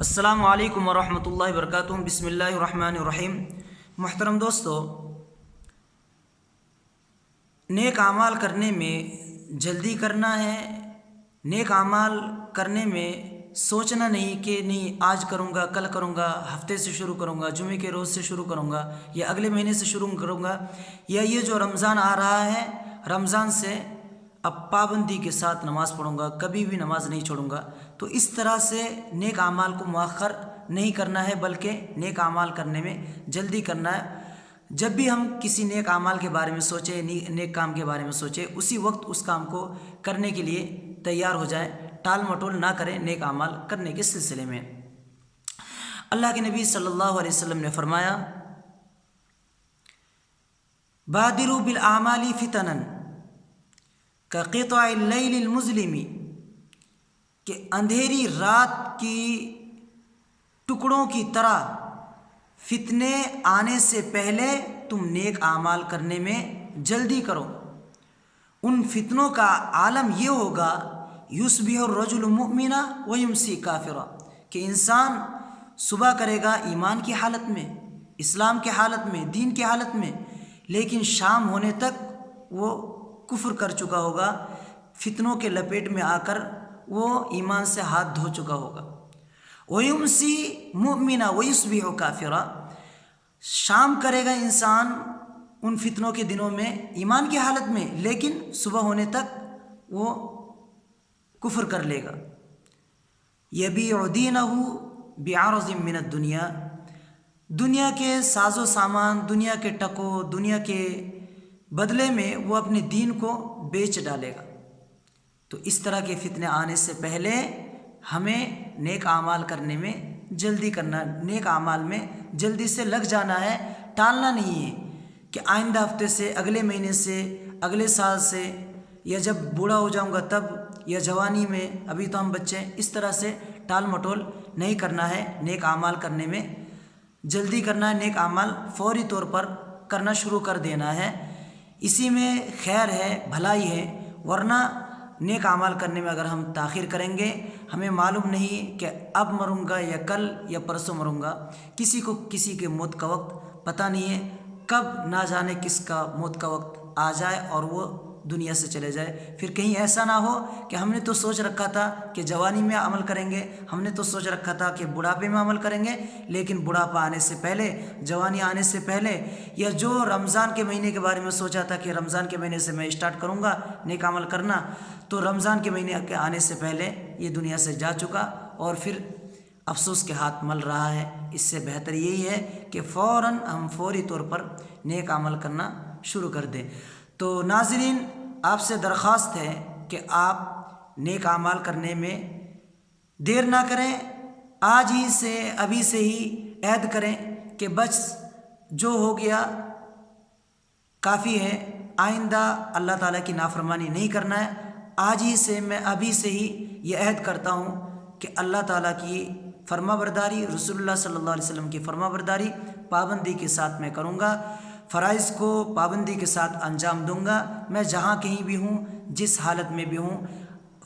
السلام علیکم ورحمۃ اللہ وبرکاتہ۔ بسم اللہ الرحمن الرحیم۔ محترم دوستو، نیک اعمال کرنے میں جلدی کرنا ہے۔ نیک اعمال کرنے میں سوچنا نہیں کہ نہیں آج کروں گا، کل کروں گا، ہفتے سے شروع کروں گا، جمعے کے روز سے شروع کروں گا، یا اگلے مہینے سے شروع کروں گا، یا یہ جو رمضان آ رہا ہے رمضان سے اب پابندی کے ساتھ نماز پڑھوں گا، کبھی بھی نماز نہیں چھوڑوں گا۔ تو اس طرح سے نیک اعمال کو مؤخر نہیں کرنا ہے، بلکہ نیک اعمال کرنے میں جلدی کرنا ہے۔ جب بھی ہم کسی نیک اعمال کے بارے میں سوچیں، نیک کام کے بارے میں سوچیں، اسی وقت اس کام کو کرنے کے لیے تیار ہو جائیں، ٹال مٹول نہ کریں نیک اعمال کرنے کے سلسلے میں۔ اللہ کے نبی صلی اللہ علیہ وسلم نے فرمایا، بادروا بالاعمال فتنا کقطع اللیل المظلم، کہ اندھیری رات کی ٹکڑوں کی طرح فتنے آنے سے پہلے تم نیک اعمال کرنے میں جلدی کرو۔ ان فتنوں کا عالم یہ ہوگا، یصبح الرجل مؤمنا ویمسی کافرا، کہ انسان صبح کرے گا ایمان کی حالت میں، اسلام کی حالت میں، دین کی حالت میں، لیکن شام ہونے تک وہ کفر کر چکا ہوگا، فتنوں کے لپیٹ میں آ کر وہ ایمان سے ہاتھ دھو چکا ہوگا۔ ویمسی مؤمنا ویصبح کافرا، شام کرے گا انسان ان فتنوں کے دنوں میں ایمان کی حالت میں، لیکن صبح ہونے تک وہ کفر کر لے گا۔ یبیع دینہ بعرض من الدنیا، دنیا کے ساز و سامان، دنیا کے ٹکو، دنیا کے بدلے میں وہ اپنے دین کو بیچ ڈالے گا۔ تو اس طرح کے فتنے آنے سے پہلے ہمیں نیک اعمال کرنے میں جلدی کرنا، نیک اعمال میں جلدی سے لگ جانا ہے، ٹالنا نہیں ہے کہ آئندہ ہفتے سے، اگلے مہینے سے، اگلے سال سے، یا جب بوڑھا ہو جاؤں گا تب، یا جوانی میں، ابھی تو ہم بچے ہیں۔ اس طرح سے ٹال مٹول نہیں کرنا ہے، نیک اعمال کرنے میں جلدی کرنا ہے، نیک اعمال فوری طور پر کرنا شروع کر دینا ہے، اسی میں خیر ہے، بھلائی ہے۔ ورنہ نیک اعمال کرنے میں اگر ہم تاخیر کریں گے، ہمیں معلوم نہیں کہ اب مروں گا یا کل یا پرسوں مروں گا۔ کسی کو کسی کے موت کا وقت پتہ نہیں ہے، کب نہ جانے کس کا موت کا وقت آ جائے اور وہ دنیا سے چلے جائے۔ پھر کہیں ایسا نہ ہو کہ ہم نے تو سوچ رکھا تھا کہ جوانی میں عمل کریں گے، ہم نے تو سوچ رکھا تھا کہ بڑھاپے میں عمل کریں گے، لیکن بڑھاپا آنے سے پہلے، جوانی آنے سے پہلے، یا جو رمضان کے مہینے کے بارے میں سوچا تھا کہ رمضان کے مہینے سے میں اسٹارٹ کروں گا نیک عمل کرنا، تو رمضان کے مہینے کے آنے سے پہلے یہ دنیا سے جا چکا اور پھر افسوس کے ہاتھ مل رہا ہے۔ اس سے بہتر یہی ہے کہ فوراً ہم فوری طور پر نیک عمل کرنا شروع کر دیں۔ تو ناظرین، آپ سے درخواست ہے کہ آپ نیک اعمال کرنے میں دیر نہ کریں، آج ہی سے، ابھی سے ہی عہد کریں کہ بس جو ہو گیا کافی ہے، آئندہ اللہ تعالیٰ کی نافرمانی نہیں کرنا ہے۔ آج ہی سے، میں ابھی سے ہی یہ عہد کرتا ہوں کہ اللہ تعالیٰ کی فرما برداری، رسول اللہ صلی اللہ علیہ وسلم کی فرما برداری پابندی کے ساتھ میں کروں گا، فرائض کو پابندی کے ساتھ انجام دوں گا۔ میں جہاں کہیں بھی ہوں، جس حالت میں بھی ہوں،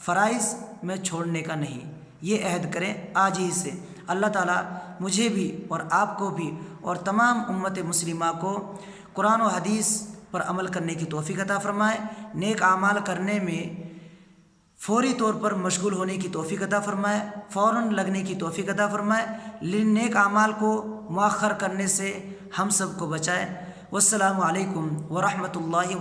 فرائض میں چھوڑنے کا نہیں، یہ عہد کریں آج ہی سے۔ اللہ تعالیٰ مجھے بھی اور آپ کو بھی اور تمام امت مسلمہ کو قرآن و حدیث پر عمل کرنے کی توفیق عطا فرمائے، نیک اعمال کرنے میں فوری طور پر مشغول ہونے کی توفیق عطا فرمائے، فوراً لگنے کی توفیق عطا فرمائے، نیک اعمال کو مؤخر کرنے سے ہم سب کو بچائے۔ والسلام علیکم ورحمۃ اللہ وبرکاتہ۔